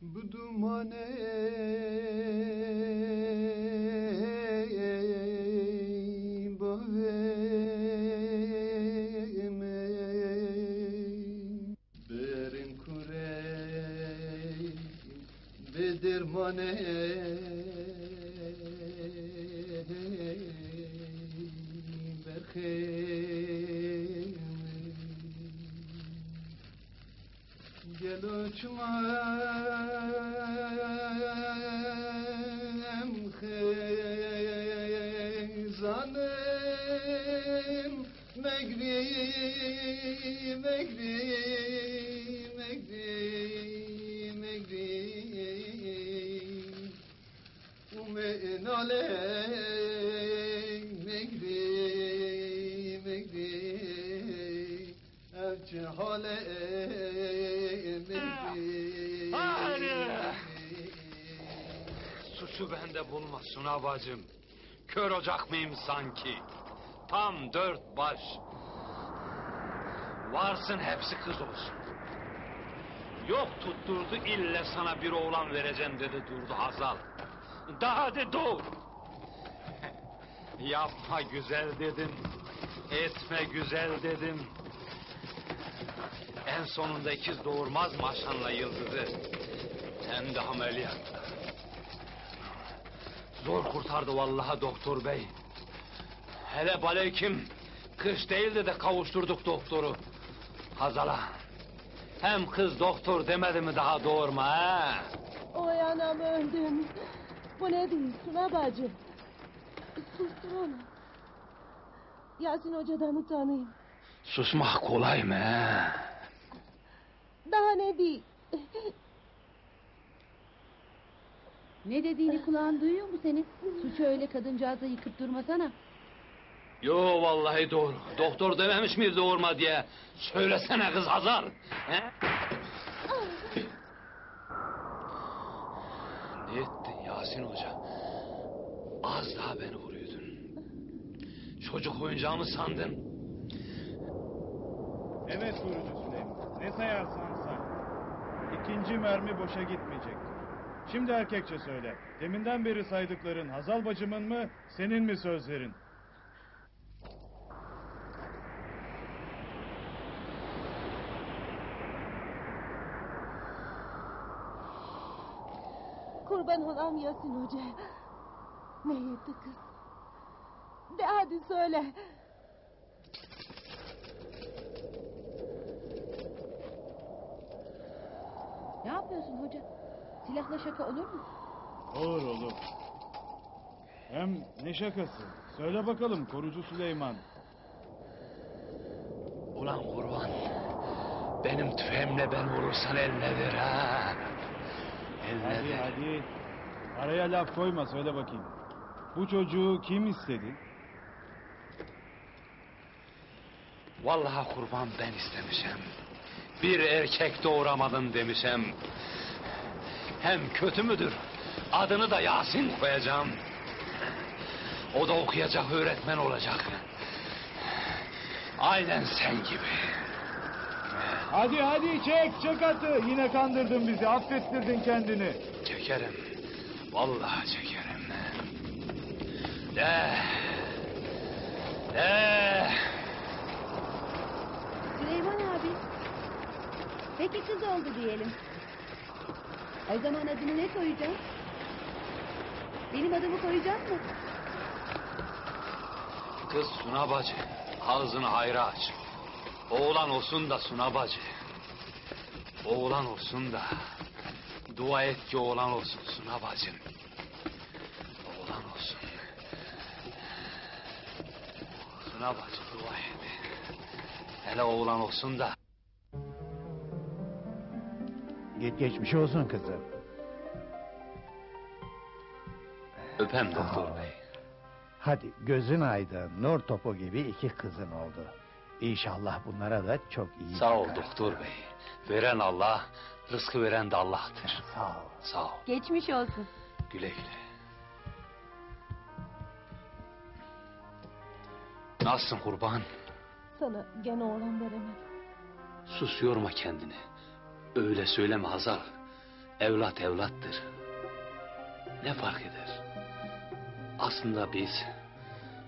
Bu dumane bahveme berin kure bedirmane berkheme gel uçmam khizanım megri megri megri megri umen ale megri megri evçi hale Suçu bende bulmasın abacım. Kör ocak mıyım sanki? Tam 4 baş. Varsın hepsi kız olsun. Yok tutturdu ille sana bir oğlan vereceğim dedi durdu Hazal. Daha de doğur. Yapma güzel dedim. Etme güzel dedim. En sonunda ikiz doğurmaz mı Haşan'la Yıldız'ı? Hem de ameliyatta. Zor kurtardı vallahi doktor bey. Hele baleykim kış değildi de kavuşturduk doktoru. Hazala. Hem kız doktor demedi mi daha doğurma ha? Oy anam öldüm. Bu ne değil Suna bacı? Sustur onu. Yasin Hoca'dan utanayım. Susmak kolay mı ha? Daha ne değil. Ne dediğini kulağın duyuyor mu senin? Suçu öyle kadıncağıza yıkıp durmasana. Yo vallahi doğru. Doktor dememiş miydi doğurma diye? Söylesene kız Hazal. He? Ne ettin Yasin Hoca? Az daha beni vuruyordun. Çocuk oyuncağımı sandın. Evet Kurucu Süleyman. Ne sayarsan say. İkinci mermi boşa gitmeyecektir. Şimdi erkekçe söyle. Deminden beri saydıkların Hazal bacımın mı, senin mi sözlerin? Kurban olam Yasin Hoca. Ne yetti kız? De hadi söyle. Ne yapıyorsun hoca? Silahla şaka olur mu? Olur olur. Hem ne şakası? Söyle bakalım Korucu Süleyman. Ulan kurban. Benim tüfeğimle ben vurursan eline ver ha. Eline Hadi ver. hadi. Araya laf koyma, söyle bakayım. Bu çocuğu kim istedi? Vallahi kurban ben istemişim. Bir erkek doğuramadın demişim. Hem kötü müdür? Adını da Yasin koyacağım. O da okuyacak, öğretmen olacak. Aynen sen gibi. Hadi hadi çek atı. Yine kandırdın bizi, affettirdin kendini. Çekerim. Vallahi çekerim. De. Süleyman abi. Peki kız oldu diyelim. O zaman adını ne koyacağız? Benim adımı koyacak mı? Kız Suna bacı. Ağzını hayra aç. Oğlan olsun da Suna bacı. Oğlan olsun da. Dua et ki oğlan olsun Suna bacım. Oğlan olsun. Suna bacı dua et. Hele oğlan olsun da. Geçmiş olsun kızım. Öpem doktor bey. Hadi gözün aydın, nur topu gibi 2 kızın oldu. İnşallah bunlara da çok iyi Sağ ol bakar. doktor bey. Veren Allah, rızkı veren de Allah'tır. Sağ ol. Sağ ol. Geçmiş olsun. Güle güle. Nasılsın kurban? Sana gene oğlan veremem. Sus yorma kendini. Öyle söyleme Hazal. Evlat evlattır. Ne fark eder? Aslında biz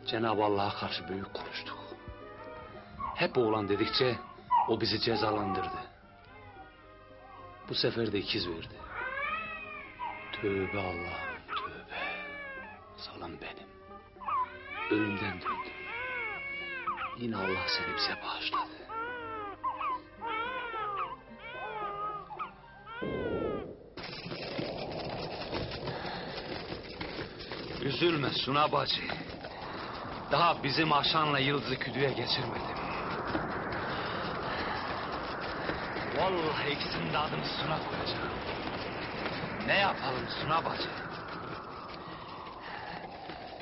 Cenab-ı Allah'a karşı büyük konuştuk. Hep oğlan dedikçe o bizi cezalandırdı. Bu sefer de ikiz verdi. Tövbe Allah'ım tövbe. Salam benim. Ölümden döndüm. Yine Allah seni bize bağışladı. Üzülme Suna bacı. Daha bizim Aşan'la Yıldız'ı küdüye geçirmedim. Vallahi ikisinin de adını Suna koyacağım. Ne yapalım Suna bacı?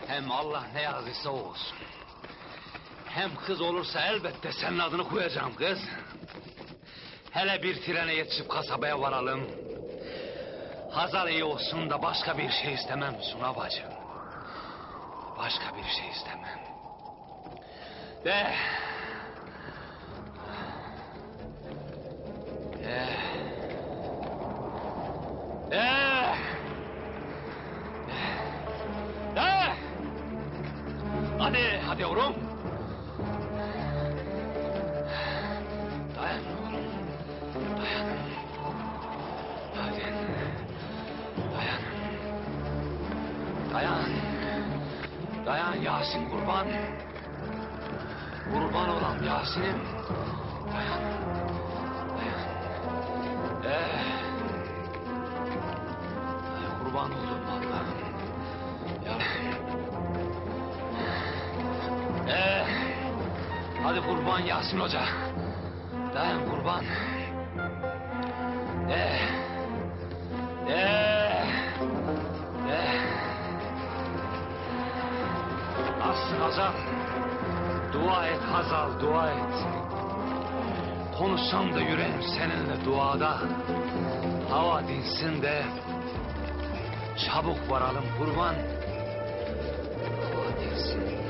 Hem Allah ne yazıysa o olsun. Hem kız olursa elbette senin adını koyacağım kız. Hele bir trene yetişip kasabaya varalım. Hazal iyi olsun da başka bir şey istemem Suna bacım. Başka bir şey istemem. De. Hadi yavrum. Dayan oğlum. Dayan. Hadi. Dayan. Dayan. Dayan Yasin kurban. Kurban olan Yasin'im. Dayan. Dayan. Kurban oldum Allah'ım. Ya. Hadi kurban Yasin Hoca. Dayan kurban. Nasılsın Hazal? Dua et Hazal, dua et. Konuşsam da yüreğim seninle duada. Hava dinsin de çabuk varalım kurban. Hava dinsin.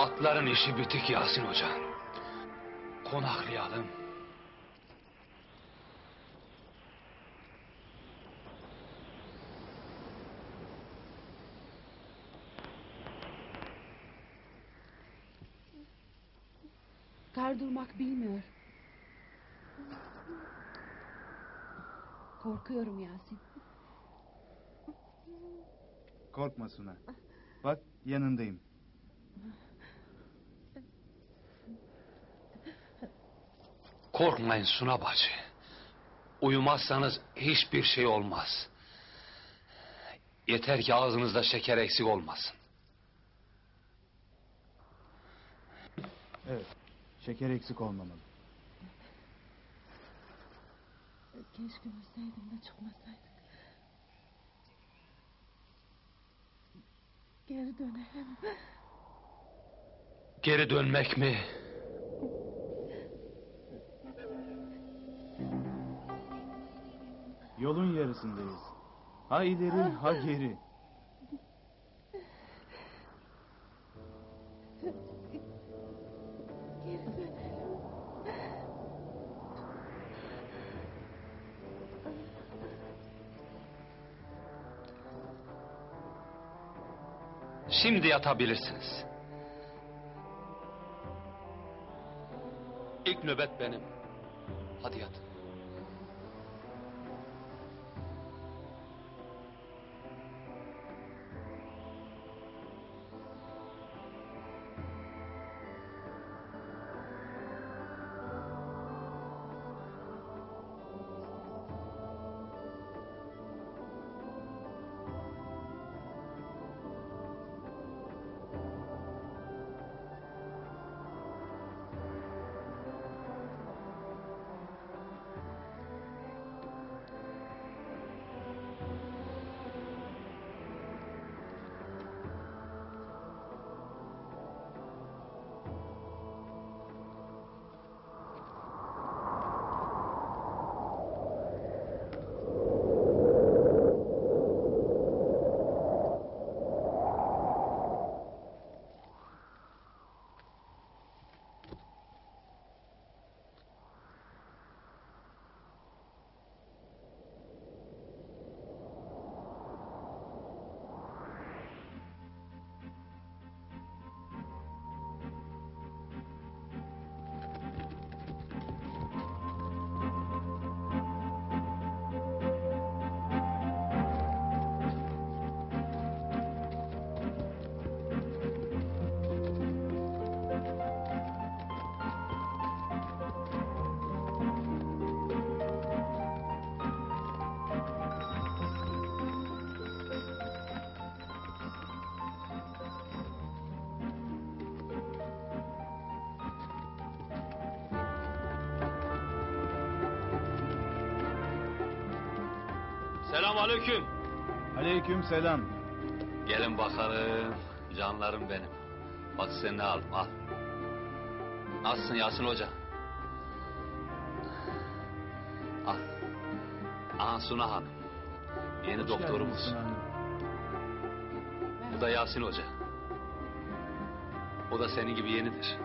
Atların işi bitik Yasin Hoca. Konaklayalım. Kar durmak bilmiyor. Korkuyorum Yasin. Korkma Suna. Bak yanındayım. Korkmayın Suna bacı. Uyumazsanız hiçbir şey olmaz. Yeter ki ağzınızda şeker eksik olmasın. Evet. Şeker eksik olmamalı. Keşke ölseydim de çıkmasaydık. Geri dönelim. Geri dönmek mi? Yolun yarısındayız. Ha ileri ha geri. Geri dönelim. Şimdi yatabilirsiniz. İlk nöbet benim. Hadi yatın. Selamünaleyküm. Aleyküm selam. Gelin bakalım. Canlarım benim. Bak seni ne aldım, al. Nasılsın Yasin Hoca? Al. Aha Suna Hanım. Yeni Hoş doktorumuz. geldiniz Sinan Hanım. Bu da Yasin Hoca. O da senin gibi yenidir.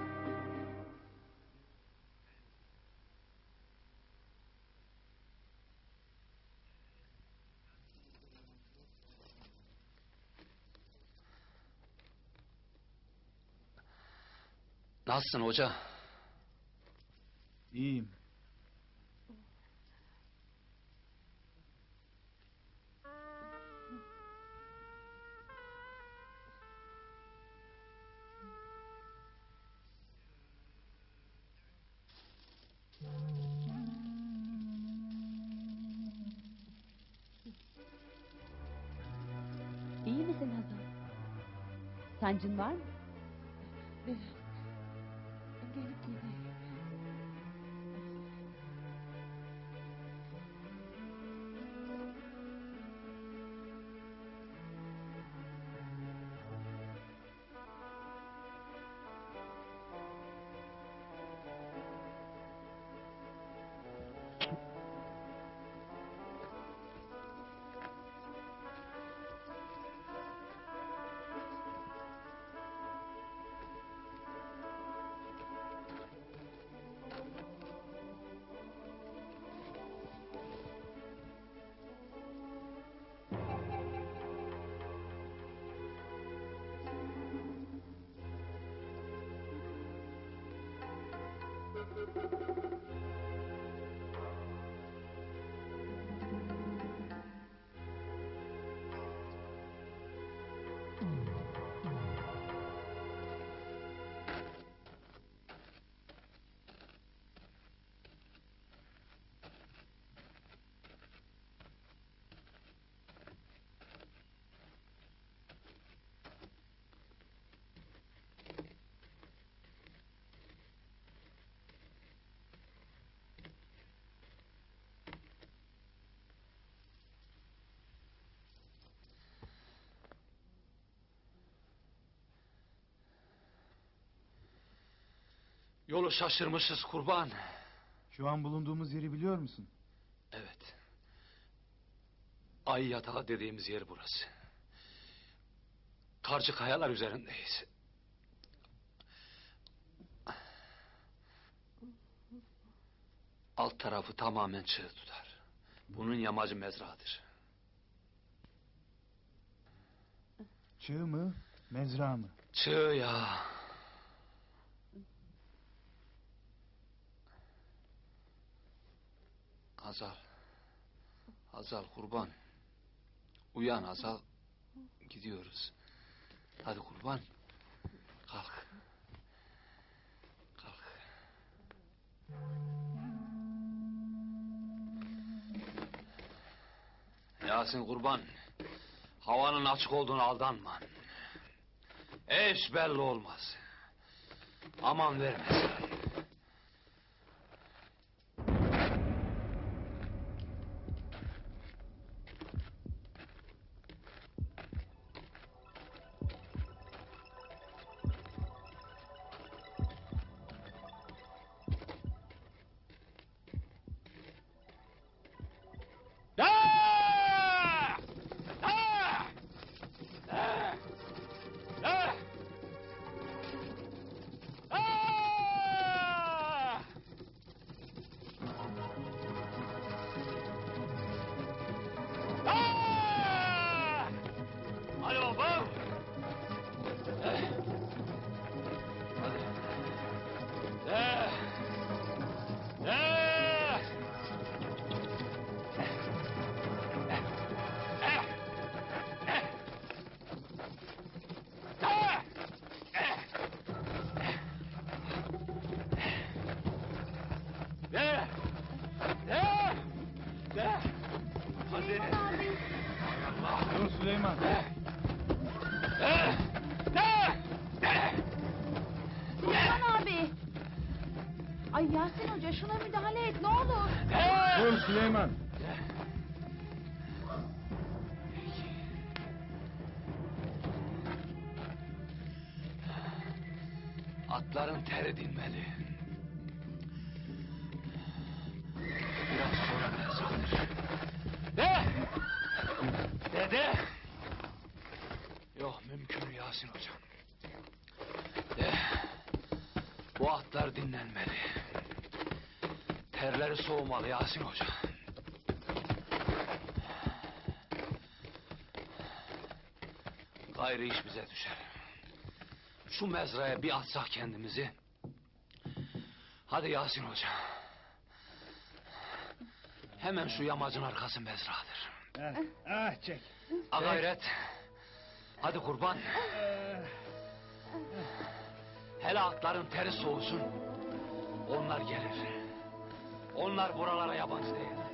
Nasılsın hoca? İyiyim. İyi misin Hazal? Sancın var mı? Biraz. Gelip gideyim. Yolu şaşırmışız kurban. Şu an bulunduğumuz yeri biliyor musun? Evet. Ay yatağı dediğimiz yer burası. Karşı kayalar üzerindeyiz. Alt tarafı tamamen çığ tutar. Bunun yamacı mezradır. Çığ mı? Mezra mı? Çığ ya. Hazal. Hazal kurban. Uyan Hazal. Gidiyoruz. Hadi kurban. Kalk. Kalk. Yasin kurban. Havanın açık olduğunu aldanma. Eş belli olmaz. Aman vermesin. Hadi babam. Hadi. Hadi. Dur Süleyman. Süleyman abi. Ay Yasin Hoca şuna müdahale et ne olur. Dur Süleyman. Atların teri dinmeli. Biraz sonra mezradır. Dede! Yok mümkün Yasin hocam. Bu atlar dinlenmeli. Terleri soğumalı Yasin hoca. Gayrı iş bize düşer. Şu mezraya bir atsak kendimizi. Hadi Yasin hoca. Hemen şu yamacın arkası mezradır. Çek. A gayret. Hadi kurban. Hele atların teri soğusun. Onlar gelir. Onlar buralara yabancı değiller.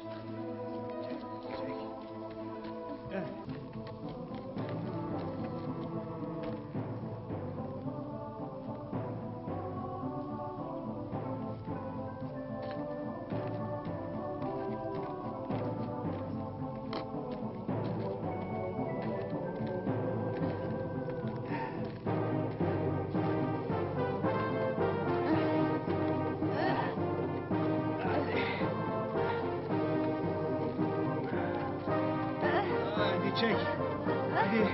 Hadi çek. Hadi.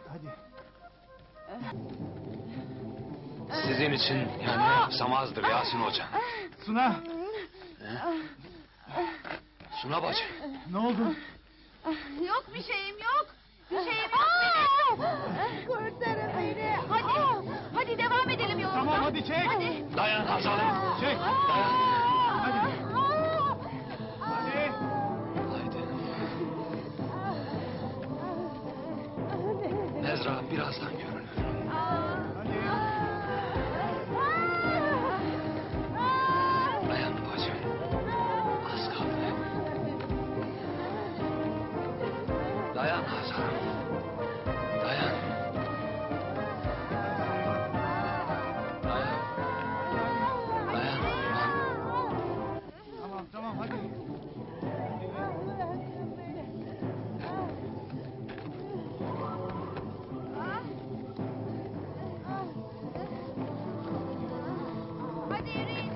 Hadi. Sizin için yani ne yapsam azdır Yasin hoca. Suna. Suna bacı. Ne oldu? Yok bir şeyim yok. Bir şeyim yok benim. Kurtarın beni. Hadi. Hadi devam edelim yolumuza. Tamam hadi çek. Hadi. Dayan Hazal'ım. Çek. Dayan. Hadi. Hadi. Haydi. Nezra birazdan görünür. Hadi. Dayan bacım. Az kaldı. Dayan Hazal'ım. Dayan. Dayan. Dayan kurban. Tamam tamam hadi. Hadi yürüyün.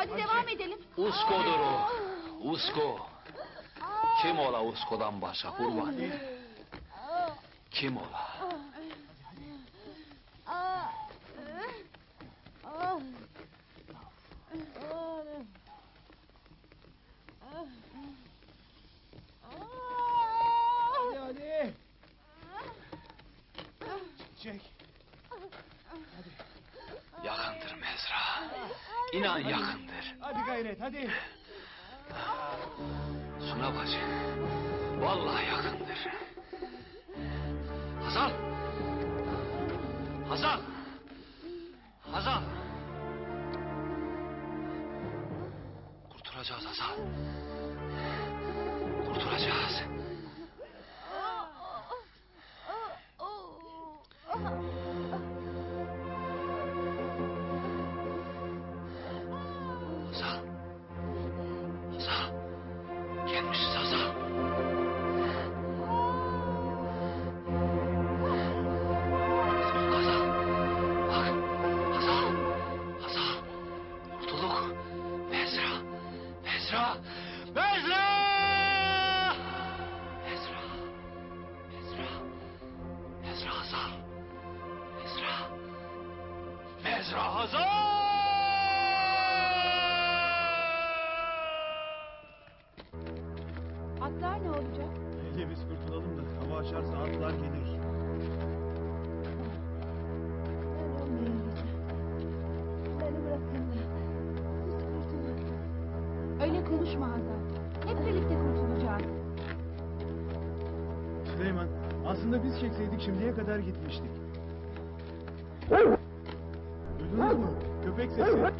Hadi devam edelim. Usko'dur o. Usko. Kim ola Usko'dan başka kurban? Kim ola? Hadi. Çek. Yakındır Mezra. İnan yakındır. Hadi gayret hadi. Suna bacı. Vallahi yakındır. Hazal. Hazal. Hazal. Kurtulacağız Hazal. Kurtulacağız. Hazal. Hazal. Gelmişiz Hazal. Hazal. Bak. Hazal. Hazal. Kurtulduk. Mezra. Mezra. Mezra. Mezra. Mezra. Mezra Hazal. Mezra. Mezra Hazal. Atlar ne olacak? Önce biz kurtulalım da hava açarsa atlar gelir. Ben olmayayım bize. Beni bırakın da. Siz kurtulun. Öyle konuşma Hazal. Hep birlikte kurtulacağız. Süleyman, aslında biz çekseydik şimdiye kadar gitmiştik. Duydunuz mu? Köpek sesi.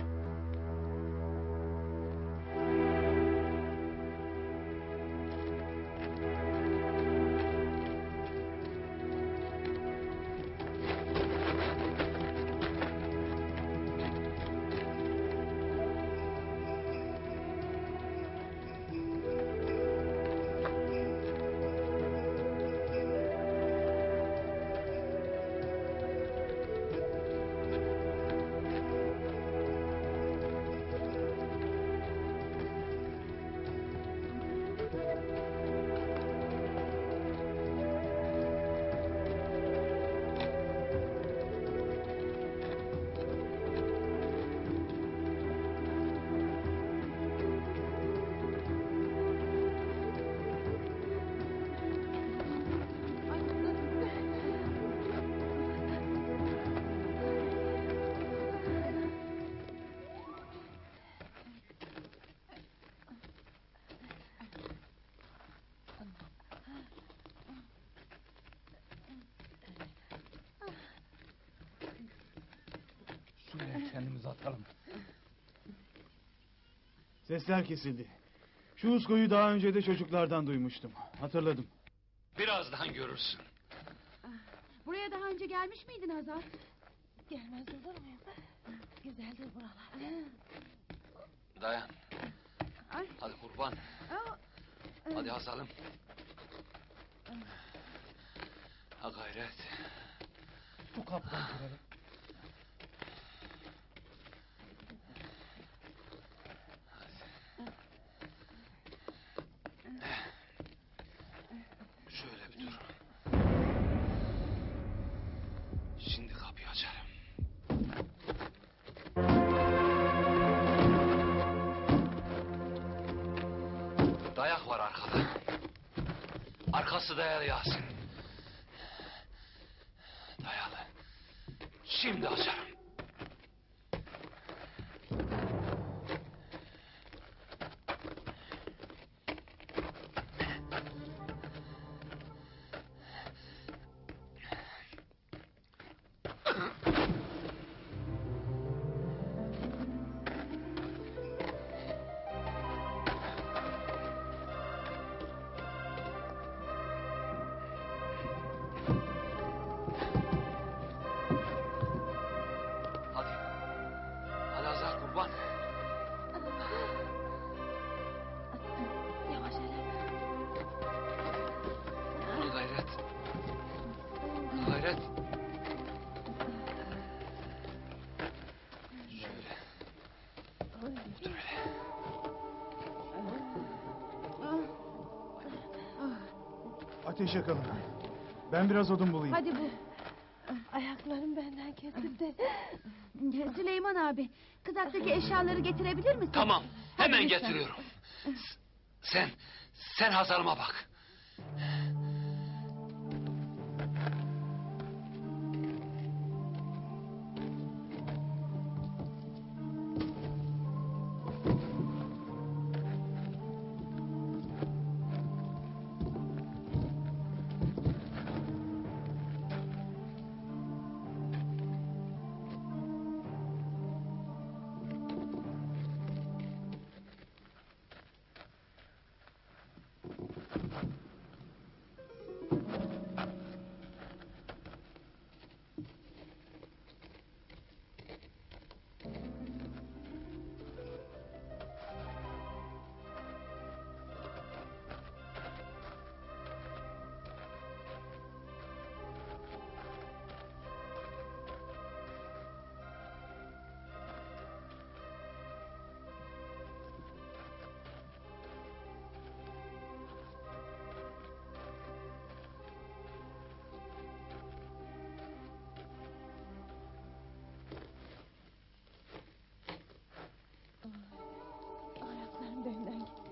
Şuraya kendimizi atalım. Sesler kesildi. Şu Usko'yu daha önce de çocuklardan duymuştum. Hatırladım. Birazdan görürsün. Buraya daha önce gelmiş miydin Hazal? Gelmez olur muyum? Güzeldir buralar. Dayan. Ay. Hadi kurban. Hadi Hazal'ım. Ha gayret. Şu kapıdan girelim. Şöyle bir dur. Şimdi kapıyı açarım. Dayak var arkada. Arkası dayalı Yasin. Dayalı. Şimdi açarım. ateş yakalım. Ben biraz odun bulayım. Hadi bu. Ayaklarım benden kesildi. Süleyman abi, kızaktaki eşyaları getirebilir misin? Tamam, Hadi hemen lütfen. getiriyorum. Sen Hazal'ıma bak. Ayaklarım benden gitti.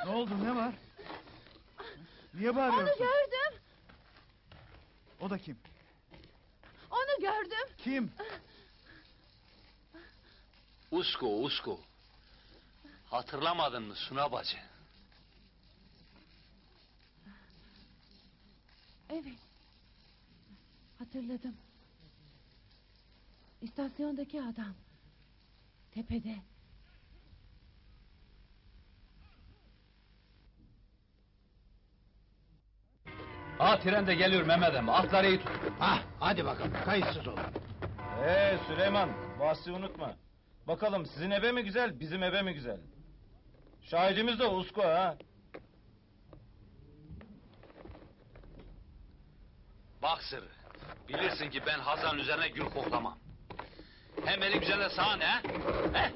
Ne oldu, ne var? Niye Onu bağırıyorsun? gördüm. O da kim? Onu gördüm. Kim? Usko. Hatırlamadın mı Suna bacı? Evet. Hatırladım. İstasyondaki adam. Tepede. Tren de geliyor Mehmet'im. Atları iyi tut. Hadi bakalım, kayıtsız olun. Süleyman, bahsi unutma. Bakalım sizin ebe mi güzel, bizim ebe mi güzel? Şahidimiz de Usko ha. Bak Sırrı. Bilirsin ki ben Hazan üzerine gül koklamam. Hem eli güzelle sana ne? He?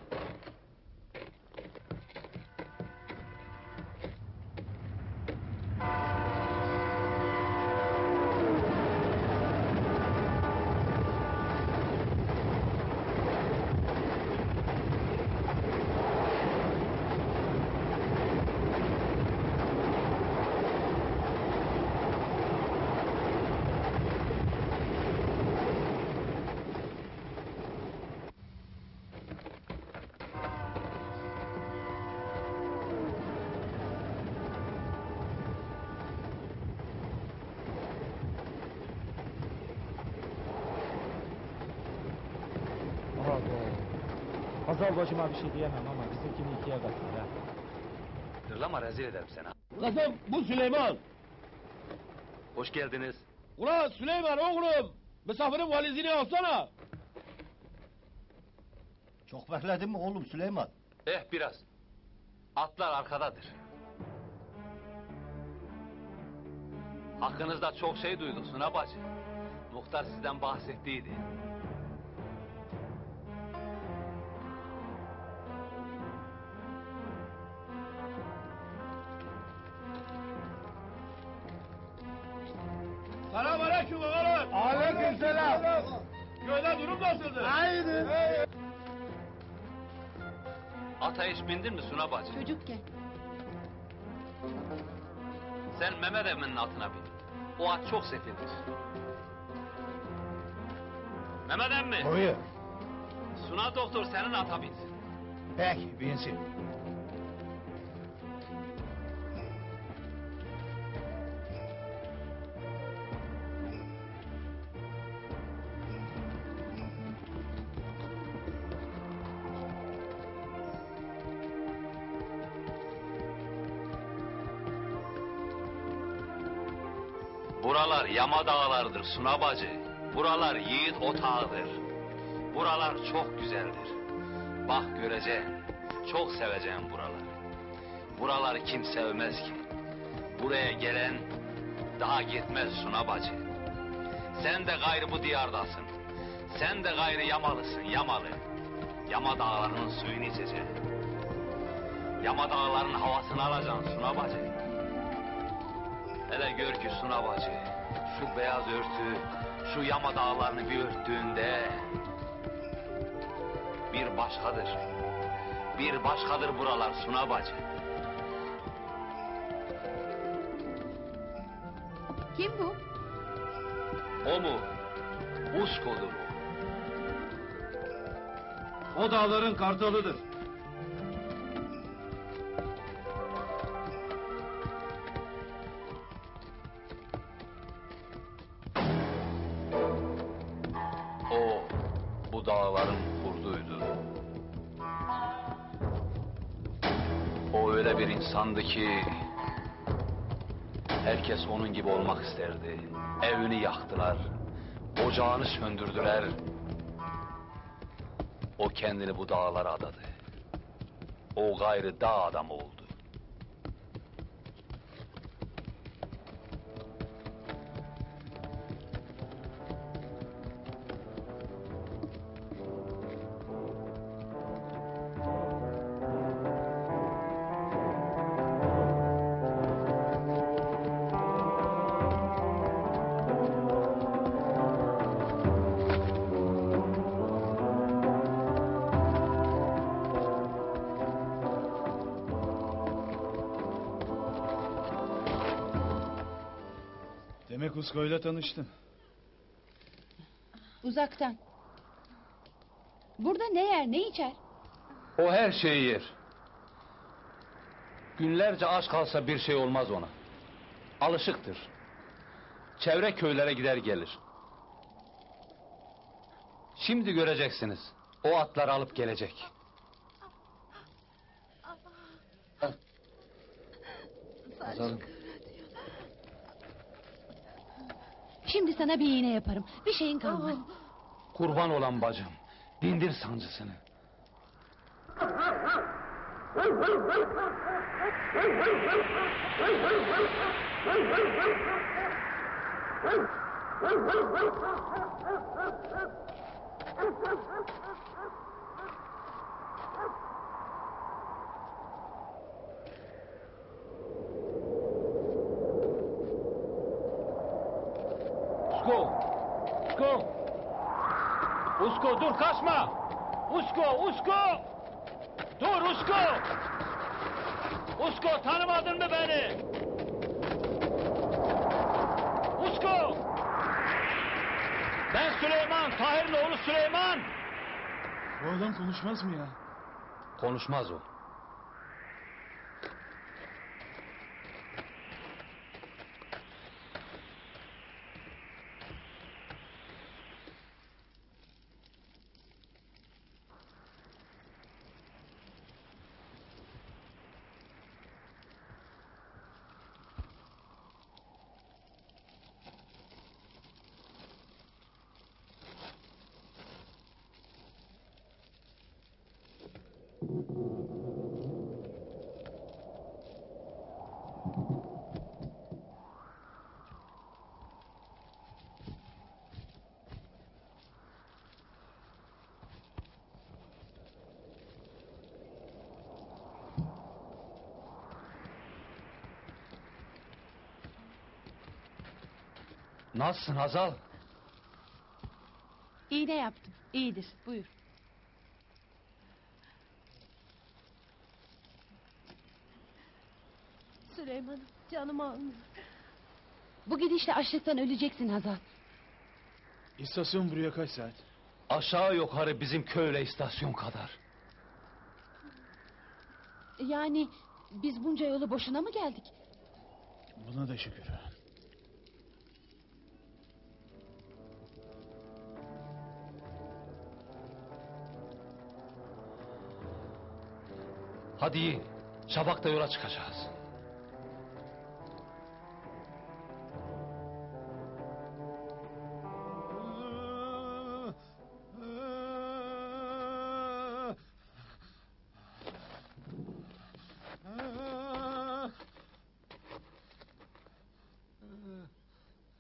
Hazal bacıma bir şey diyemem ama Tekini ikiye katlar ha. Hırlama, rezil ederim seni. ha. Kızım bu Süleyman. Hoş geldiniz. Ulan Süleyman oğlum. Misafirin valizini alsana. Çok bekledin mi oğlum Süleyman? Biraz. Atlar arkadadır. Hakkınızda çok şey duyduk Suna bacı. Muhtar sizden bahsettiydi. Selamünaleyküm oğlum. Aleykümselam. Köyde durum nasıldı? Haydi. Ata hiç bindin mi Suna bacı? Çocukken. Sen Mehmet Emin'in atına bin. O at çok sefildir. Mehmet emmi, Buyur. Suna doktor senin ata binsin. Peki binsin. Buralar yama dağlardır Suna bacı. Buralar yiğit otağıdır. Buralar çok güzeldir. Bak göreceğim, çok seveceğim buralar. Buraları kim sevmez ki? Buraya gelen daha gitmez Suna bacı. Sen de gayrı bu diyardasın. Sen de gayrı yamalısın, yamalı. Yama dağlarının suyunu içeceksin. Yama dağlarının havasını alacaksın Suna bacı. Hele gör ki Suna bacı, şu beyaz örtü, şu yama dağlarını bir örttüğünde bir başkadır. Bir başkadır buralar Suna bacı. Kim bu? O mu? Usko'dur o. O dağların kartalıdır. O bu dağların kurduydu. O öyle bir insandı ki herkes onun gibi olmak isterdi. Evini yaktılar, ocağını söndürdüler. O kendini bu dağlara adadı. O gayrı dağ adamı oldu. Demek Usko'yla tanıştın. Uzaktan. Burada ne yer, ne içer? O her şeyi yer. Günlerce aç kalsa bir şey olmaz ona. Alışıktır. Çevre köylere gider gelir. Şimdi göreceksiniz. O atları alıp gelecek. Şimdi sana bir iğne yaparım. Bir şeyin kalmaz. Kurban olan bacım. Bindir sancısını. Usko! Usko! Usko dur kaçma! Usko! Usko! Dur Usko! Usko tanımadın mı beni? Usko! Ben Süleyman, Tahir'in oğlu Süleyman! Bu adam konuşmaz mı ya? Konuşmaz o. Nasılsın Hazal? İğne yaptım. İyidir. Buyur. Süleyman'ım canımı almıyor. Bu gidişle açlıktan öleceksin Hazal. İstasyon buraya kaç saat? Aşağı yukarı bizim köyle istasyon kadar. Yani biz bunca yolu boşuna mı geldik? Buna da şükür. Hadi yiyin. Şafak'ta yola çıkacağız.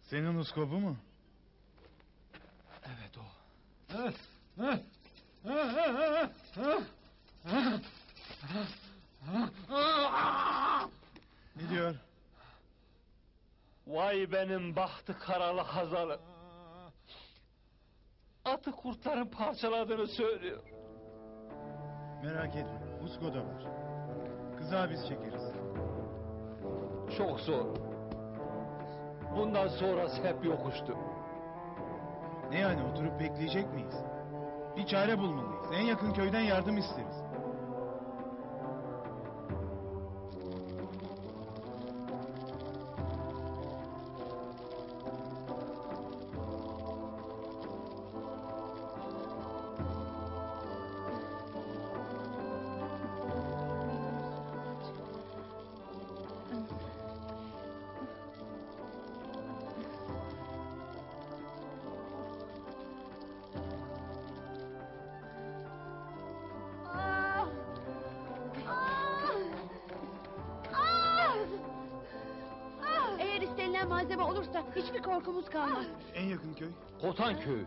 Senin Usko bu mu? Evet o. Ne diyor? Vay benim bahtı karalı Hazal'ım. Atı kurtların parçaladığını söylüyor. Merak etme. Usko da var. Kıza biz çekeriz. Çok zor. Bundan sonrası hep yokuştu. Ne yani, oturup bekleyecek miyiz? Bir çare bulmalıyız. En yakın köyden yardım isteriz. Eğer istenilen malzeme olursa hiçbir korkumuz kalmaz. En yakın köy? Kotan köyü.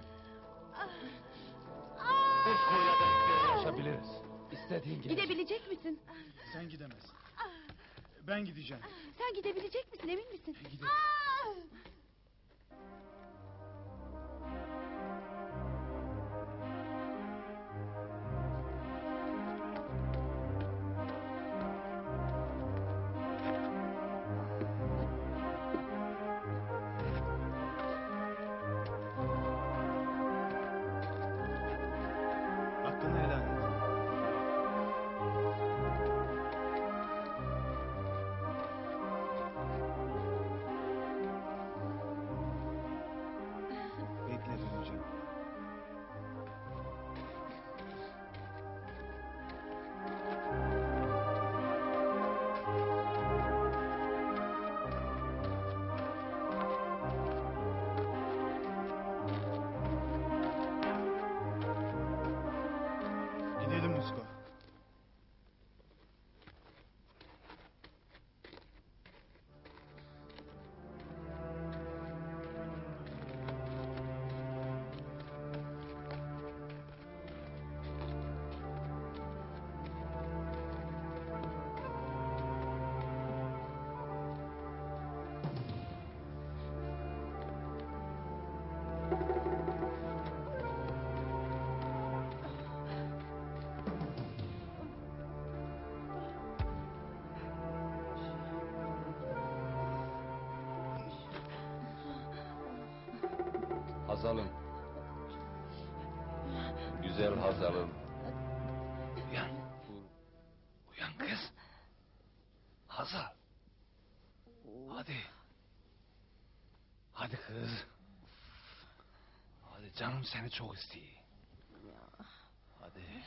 Usko'yla birlikte ulaşabiliriz. İstediğin gibi. Gidebilecek misin? Sen gidemezsin. Ben gideceğim. Sen gidebilecek misin, emin misin? Gidelim. Hakkını helal et. Bekle, döneceğim. Gidelim Usko. Hazal'ım. Güzel Hazal'ım. Uyan. Uyan kız. Hazal. Hadi. Hadi kız. Hadi canım seni çok istiyor. Hadi.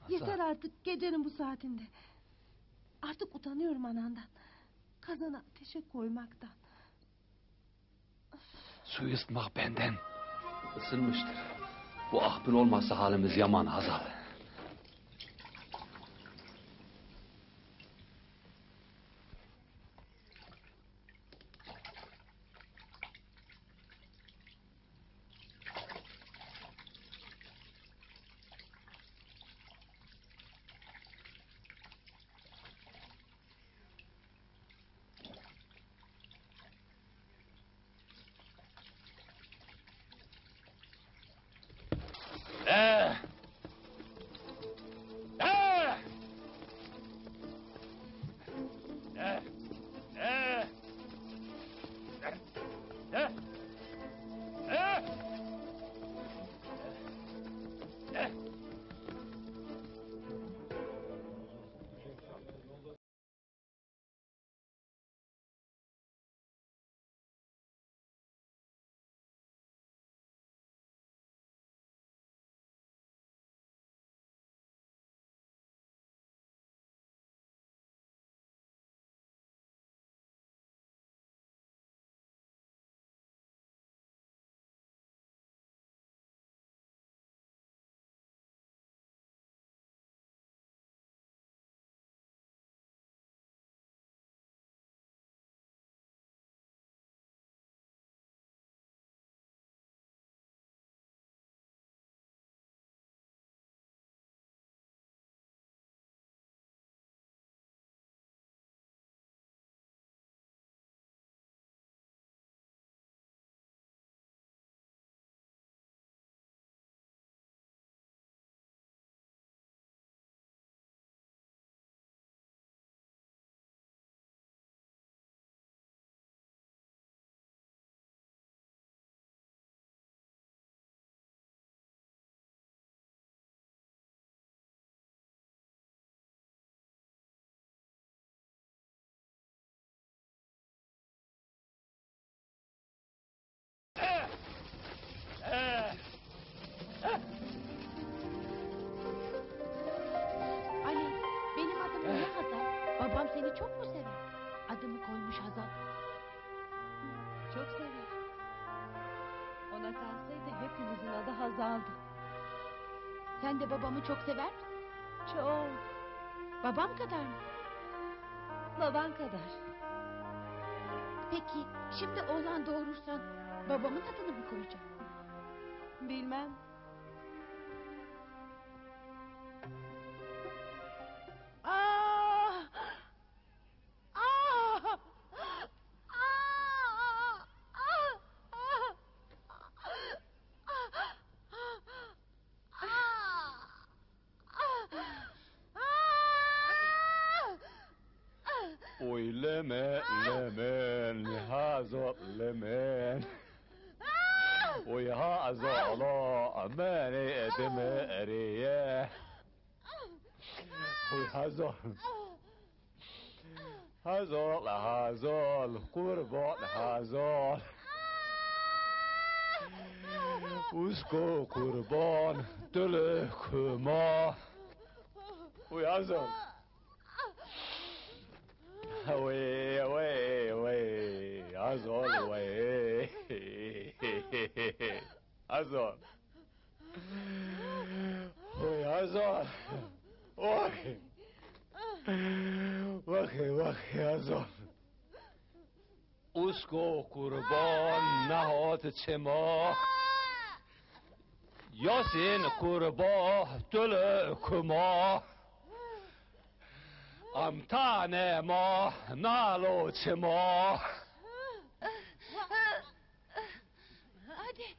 Yeter artık gecenin bu saatinde. Artık utanıyorum anandan. Kazanı ateşe koymaktan. Su ısıtmak benden. Isınmıştır. Bu ahbir olmazsa halimiz yaman Hazal. Ali, benim adım ne Hazal? Babam seni çok mu sever? Adımı koymuş Hazal. Çok sever. Ona kalsaydı hepimizin adı Hazal'dı. Sen de babamı çok sever misin? Çok. Babam kadar mı? Baban kadar. Peki şimdi oğlan doğurursan babamın adını mı koyacaksın? Bilmem. Ah! Ah! Ah! Ah! Oy lemen lemen hazır lemen. Oy hazır la amene edeme eriye. Oy hazır. Hazır la hazır kurban hazır. Usko kurban dölü kuma. Oy hazır. Way, way, way, Azol, way, Azol, way, Azol, oy, wakhe, Azol. Usko kurban nahot çema, Yasin kurban tülü kuma. Amtane ma nalo çemo. Hadi.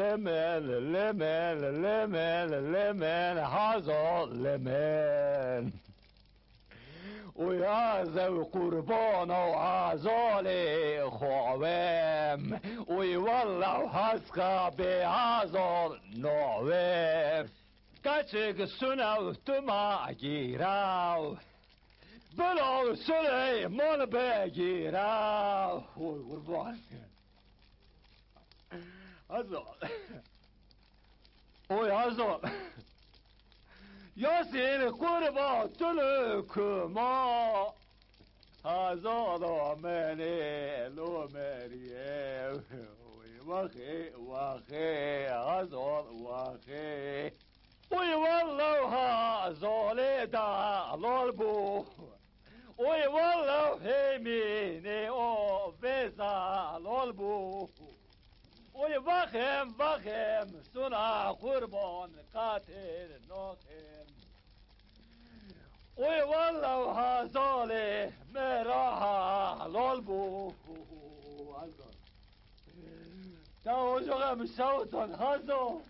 lemen, lemen, lemen, lemen, hazal lemen. ويعزو قربان وعزالي خوام ويولع حسكا بعزال نوام كاتشك سنة وتما جيراو بلو سليمان بجيراو قربان عزال ويعزال ياسين قربان تلكما هزار مني لو مريم وخي وخي هزار وخي وي والله هزار دا لالبو وي والله هميني او بيزا لالبو وي وخم وخم سنا قربان قاتل ناخم وي والله هزالي مراها حلال بو توجه صوتا هزال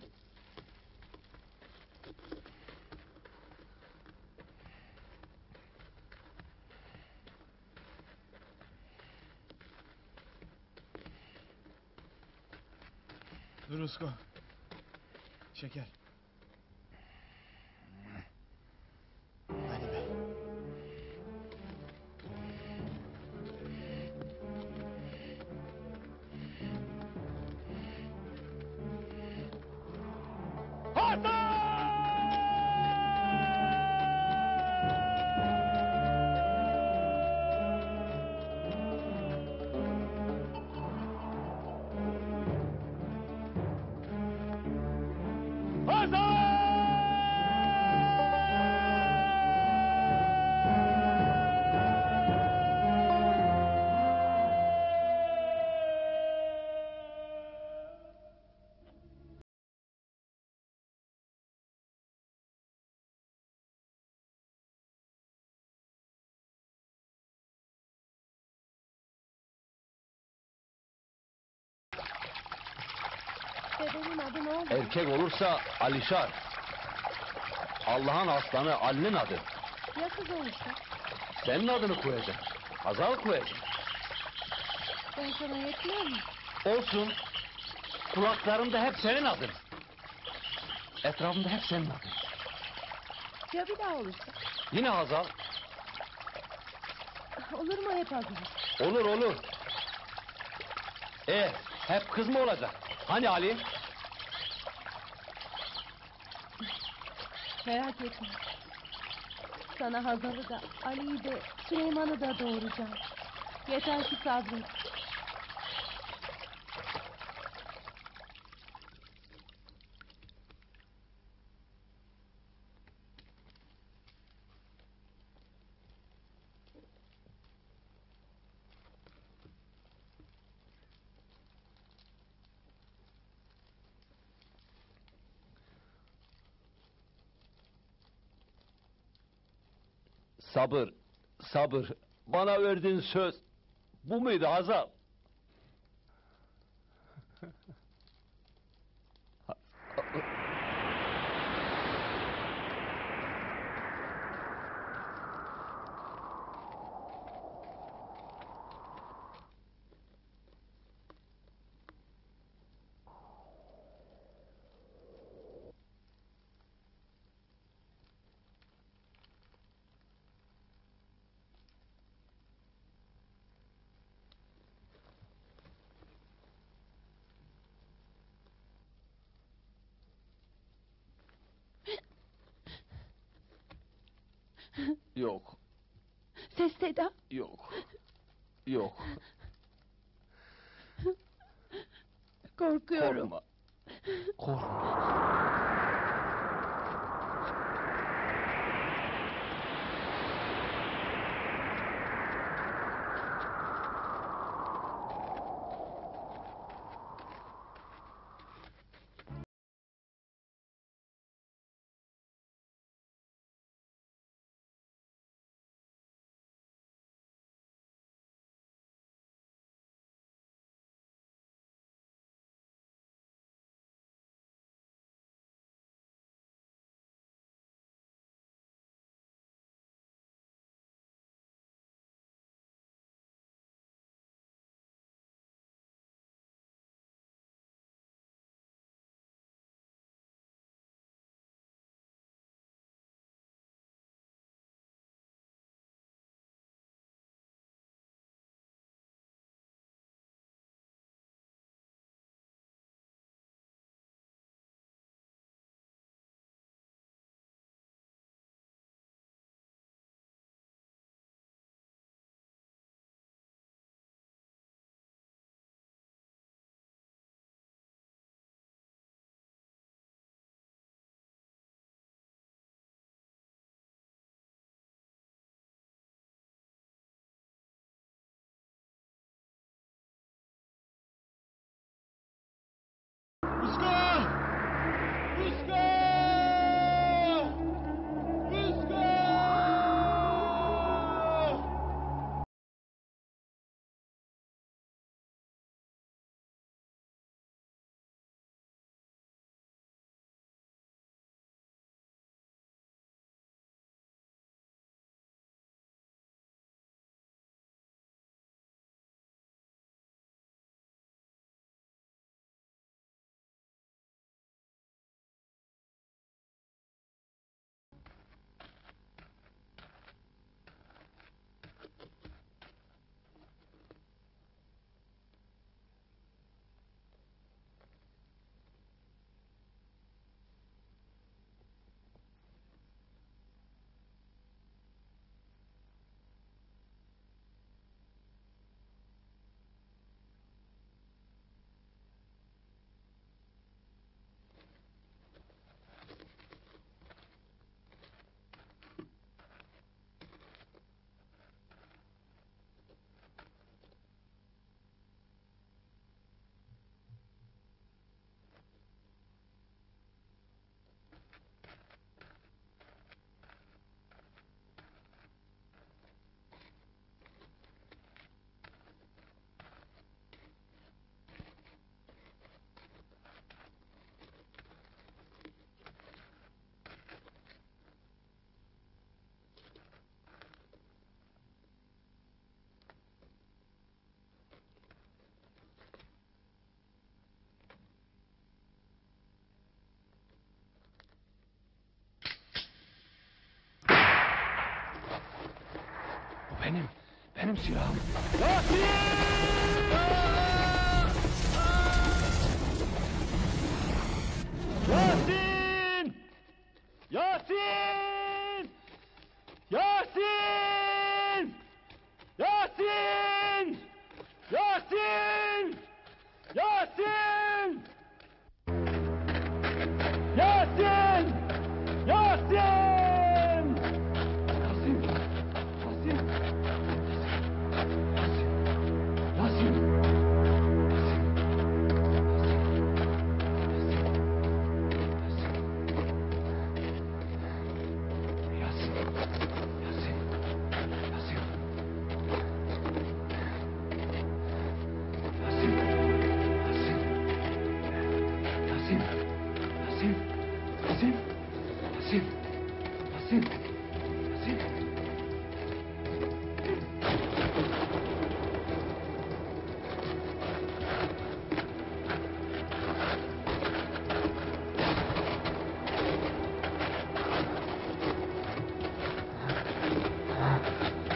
Dur Usko. Şeker. Hadi be. Bebeğin adı ne oldu? Erkek olursa Alişar. Allah'ın aslanı Ali'nin adı. Ya kız olursa? Senin adını koyacağım. Hazal koyacağım. Ben sana yetmiyor mu? Olsun. Kulaklarımda hep senin adın. Etrafımda hep senin adın. Ya bir daha olursa? Yine Hazal. Olur mu hep hazır? Olur olur. Hep kız mı olacak? Hani Ali? Merak etme. Sana Hazal'ı da, Ali'yi de, Süleyman'ı da doğuracağım. Yeter ki sabret. Sabır, sabır. Bana verdiğin söz bu muydu Hazal? Yok, Ses Seda. yok, yok. Korkuyorum. Korkma, korkma. Benim silahım. Yasin! Yasin! Yasin! Yasin! Yasin! Yasin! Yasin! Yasin!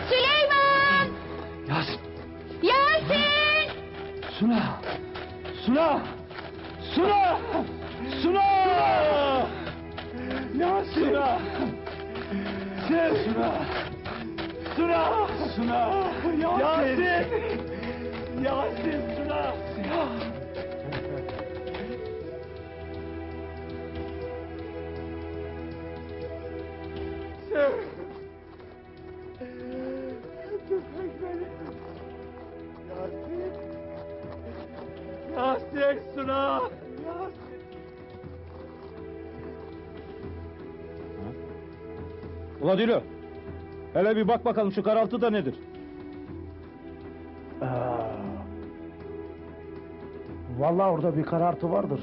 Süleyman! Yasin! Yasin! Suna! Suna! Suna! Suna! Yasin! Suna! Suna! Suna! Suna! Yasin! Yasin! Suna! Yasin Suna! Ula Dilo, hele bir bak bakalım şu karaltı da nedir? Vallahi orada bir karartı vardır.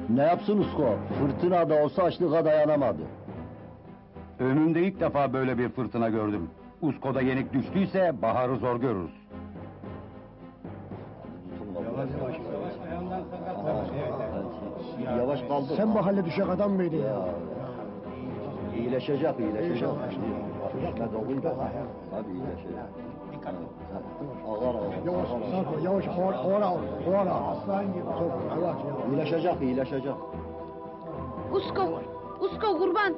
Ne yapsın Usko? Fırtına da olsa açlığa dayanamadı. Ömrümde ilk defa böyle bir fırtına gördüm. Usko'da yenik düştüyse baharı zor görürüz. Yavaş kaldır. Sen mahalle düşecek adam mıydın ya? İyileşecek, iyileşecek. Ne doluydu? Hadi iyileşecek. Ağır ağır. Yavaş, sarpa, yavaş, ağır. Aslan gibi. Yavaş. İyileşecek, iyileşecek. Usko kurban.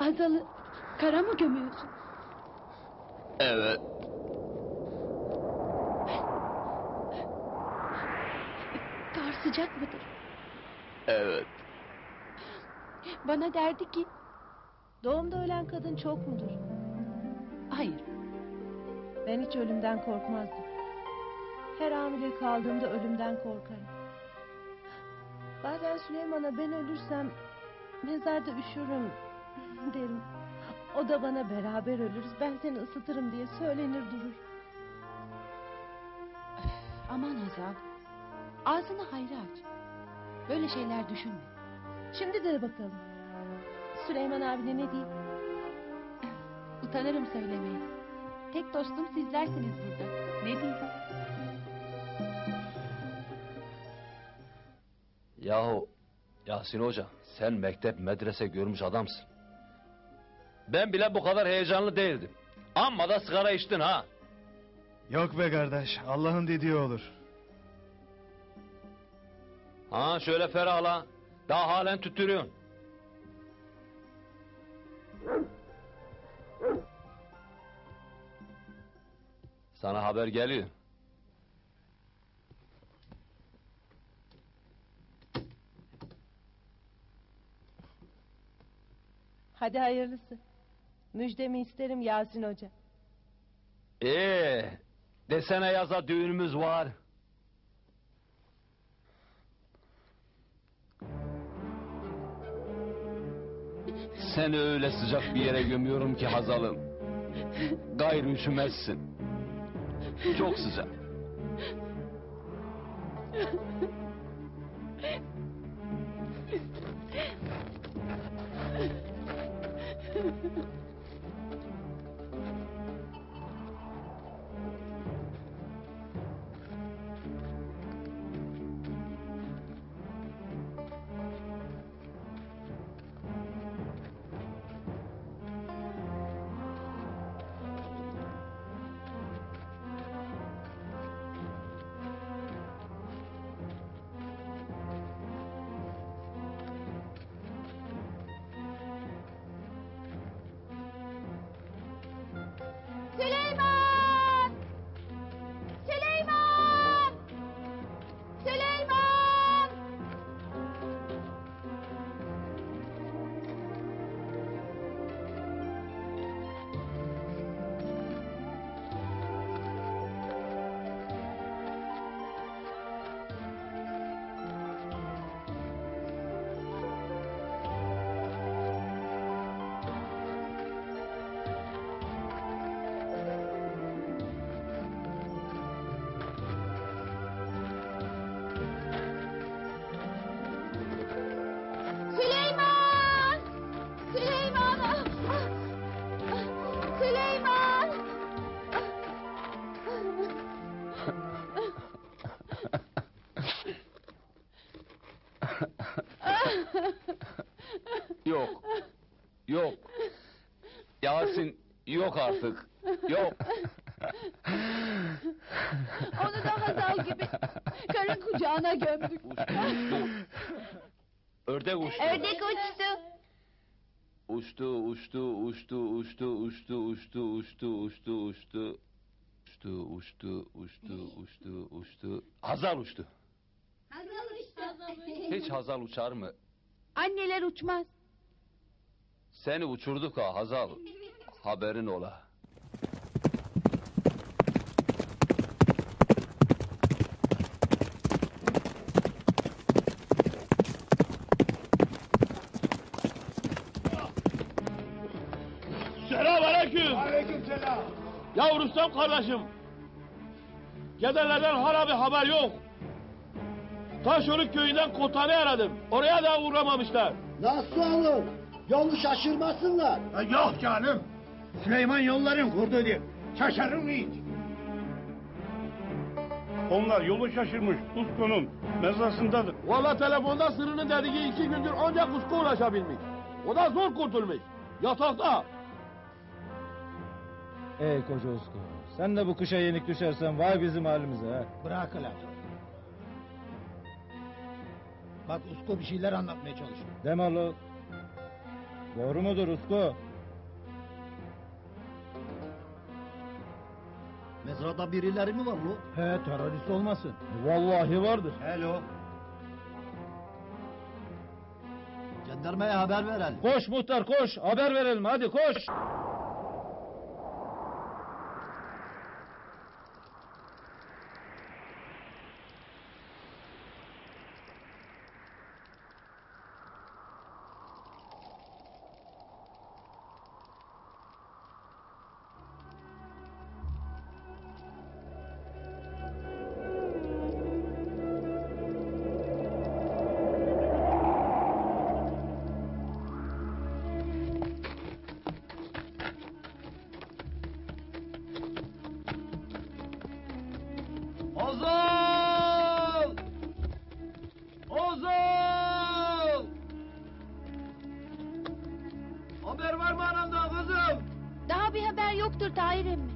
Azal'ı kara mı gömüyorsun? Evet. Kar sıcak mıdır? Evet. Bana derdi ki... Doğumda ölen kadın çok mudur? Hayır. Ben hiç ölümden korkmazdım. Her hamile kaldığımda ölümden korkarım. Bazen Süleyman'a ben ölürsem mezarda üşürüm derim. O da bana beraber ölürüz, ben seni ısıtırım diye söylenir durur. Aman Hazal. Ağzını hayra aç. Böyle şeyler düşünme. Şimdi de bakalım. Süleyman abine ne diyeyim? Utanırım söylemeye. Tek dostum sizlersiniz burada. Ne diyeyim? Yahu Yasin Hoca, sen mektep medrese görmüş adamsın. Ben bile bu kadar heyecanlı değildim. Amma da sigara içtin ha. Yok be kardeş, Allah'ın dediği olur. Ha şöyle ferahla. Daha halen tüttürüyorsun. Sana haber geliyor. Hadi hayırlısı. Müjdemi isterim Yasin Hoca. Desene yaza düğünümüz var. Seni öyle sıcak bir yere gömüyorum ki Hazal'ım. Gayrı üşümezsin. Çok sıcak. Süleyman! Süleyman! Süleyman! Süleyman! Süleyman! Süleyman! Yok. Yok. Yasin yok artık. Yok. Onu da Hazal gibi karın kucağına gömdük. Ördek uçtu. Ördek uçtu. Uçtu, uçtu, uçtu, uçtu, uçtu, uçtu, uçtu, uçtu, uçtu. Uçtu, uçtu, uçtu, uçtu, uçtu. Hazal uçtu. Hiç Hazal uçar mı? Anneler uçmaz. Seni uçurduk ha Hazal. Haberin ola. Selamünaleyküm. Aleykümselam. Ya Rüstem kardeşim. Gederlerden hala bir haber yok. Taşoluk köyünden kotanı aradım. Oraya da uğramamışlar. Nasıl olur? Yolu şaşırmasınlar. Yok canım. Süleyman yolların kurdudur. Şaşırır mı hiç? Onlar yolu şaşırmış, Usko'nun mezrasındadır. Valla telefonda sırrını dediği 2 gündür ancak Usko ulaşabilmiş. O da zor kurtulmuş. Yatakta. Ey koca Usko, sen de bu kışa yenik düşersen vay bizim halimize ha. Bırak lan. Bak Usko bir şeyler anlatmaya çalışıyor. Deme lo. Doğru mudur Usko? Mezrada birileri mi var lo? He, terörist olmasın. Vallahi vardır. Hello. Jandarmaya haber verelim. Koş muhtar koş, haber verelim hadi koş. Ozal! Ozal! Haber var mı anamdan kızım? Daha bir haber yoktur Tahir emmi.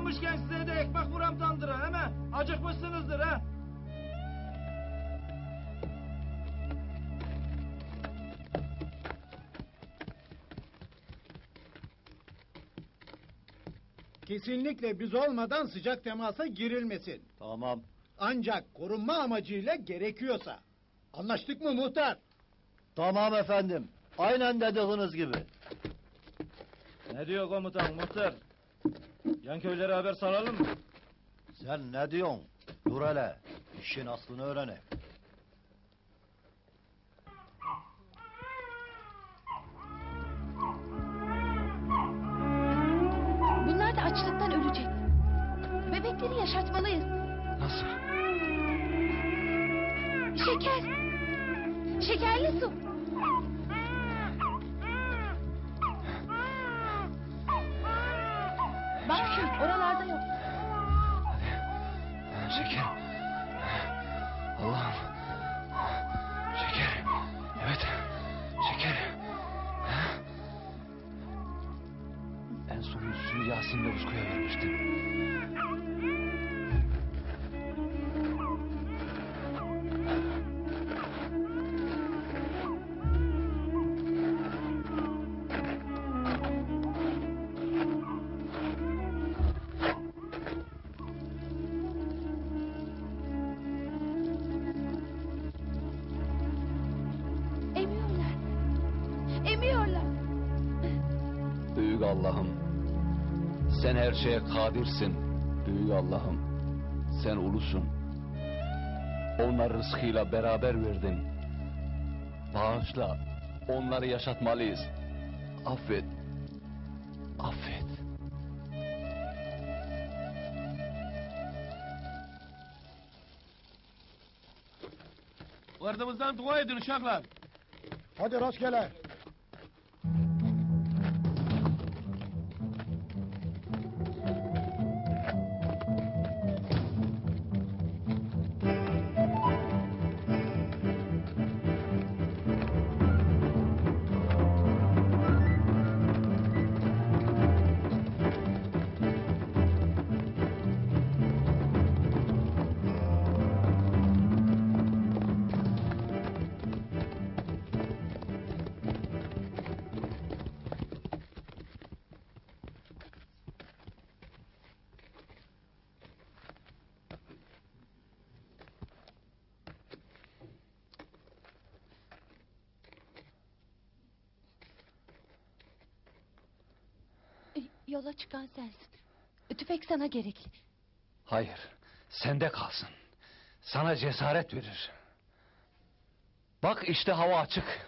Gelmişken size de ekmek vuram tandıra, he mi? Acıkmışsınızdır ha. Kesinlikle biz olmadan sıcak temasa girilmesin. Tamam. Ancak korunma amacıyla gerekiyorsa. Anlaştık mı muhtar? Tamam efendim. Aynen dediğiniz gibi. Ne diyor komutan muhtar? Yan köylere haber salalım mı? Sen ne diyorsun? Dur hele. İşin aslını öğrenek. Bunlar da açlıktan ölecek. Bebekleri yaşatmalıyız. Nasıl? Şeker. Şekerli su. Bak şu oralarda yok. Şeker. Allah'ım. Şeker. Evet. Şeker. En son suyu Yasin'le Usko'ya vermiştim. Emiyorlar. Emiyorlar. Büyük Allah'ım, sen her şeye kadirsin. Büyük Allah'ım, sen ulusun. Onları rızkıyla beraber verdin. Bağışla, onları yaşatmalıyız. Affet, affet. Ardımızdan dua edin uşaklar. Hadi rastgele. Yola çıkan sensin. Tüfek sana gerekli. Hayır. Sende kalsın. Sana cesaret verir. Bak işte hava açık.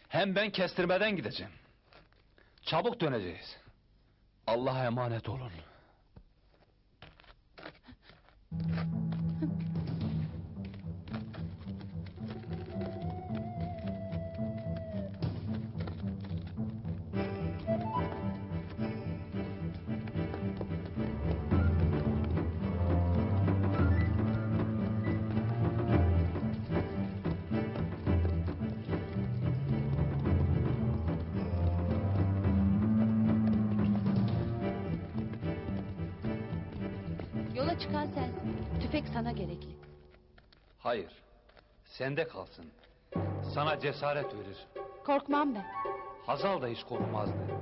Hem ben kestirmeden gideceğim. Çabuk döneceğiz. Allah'a emanet olun. Yola çıkan sensin. Tüfek sana gerekli. Hayır. Sende kalsın. Sana cesaret verir. Korkmam ben. Hazal da hiç korkmazdı.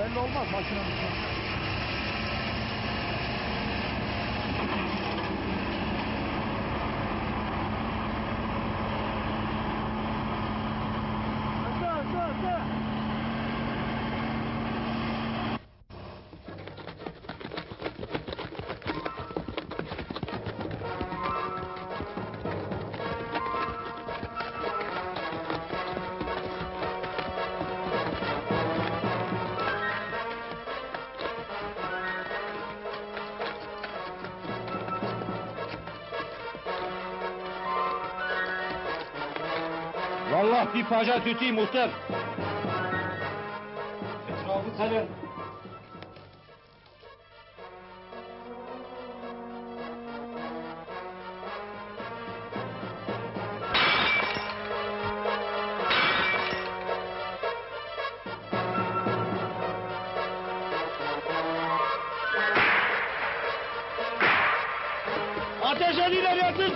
belli olmaz makinenin sonunda. Vallahi bir faca tütüyüm muhtar. Etrafı sarın. Ateş ediler yakın!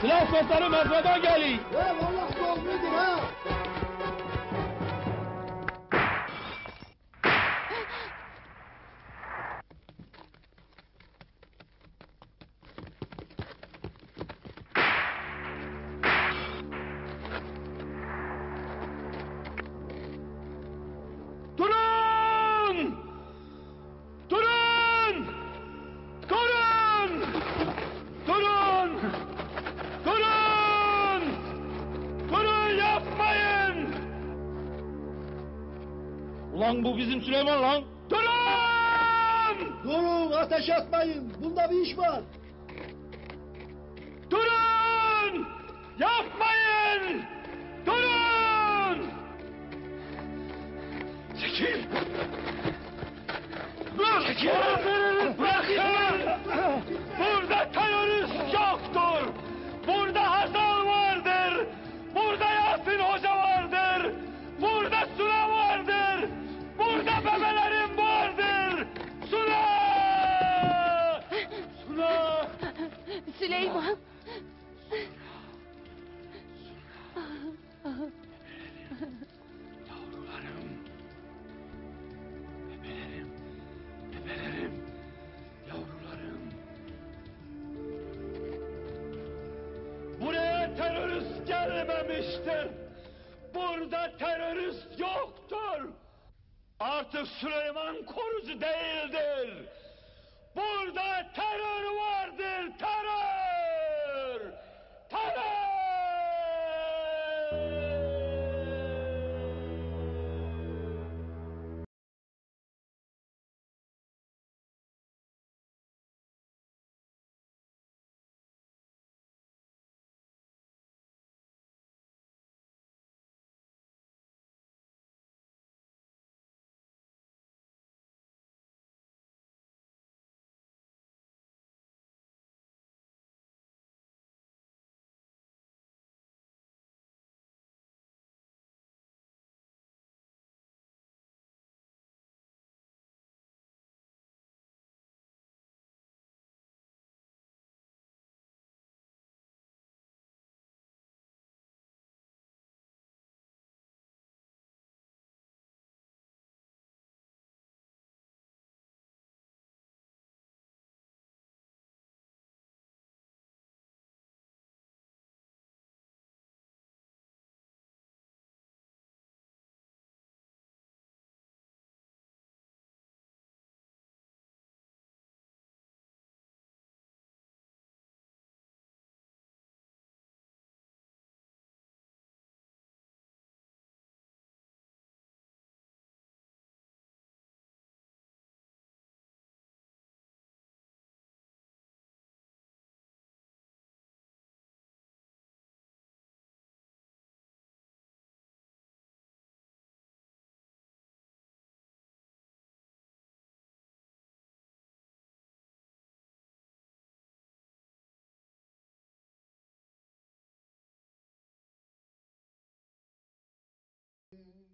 Silah sesleri mezradan geliyor. Vallahi doğrudur ha. Durun! Durun! Durun! Durun! Durun! Durun yapmayın! Ulan bu bizim Süleyman lan! Durun! Durun ateş atmayın. Bunda bir iş var. Durun! Yapmayın! Durun! Çekil! Çekil! Bırakın! Burada terörist yoktur! Burada Hasan vardır! Burada Yasin Hoca vardır! Burada Suna vardır! Burada bebelerim vardır! Suna! Suna! Süleyman. Yavrularım, bebelerim, yavrularım. Buraya terörist gelmemiştir. Burada terörist yoktur. Artık Süleyman korucu değildir. Burada terör vardır, terör! Terör! Hazal.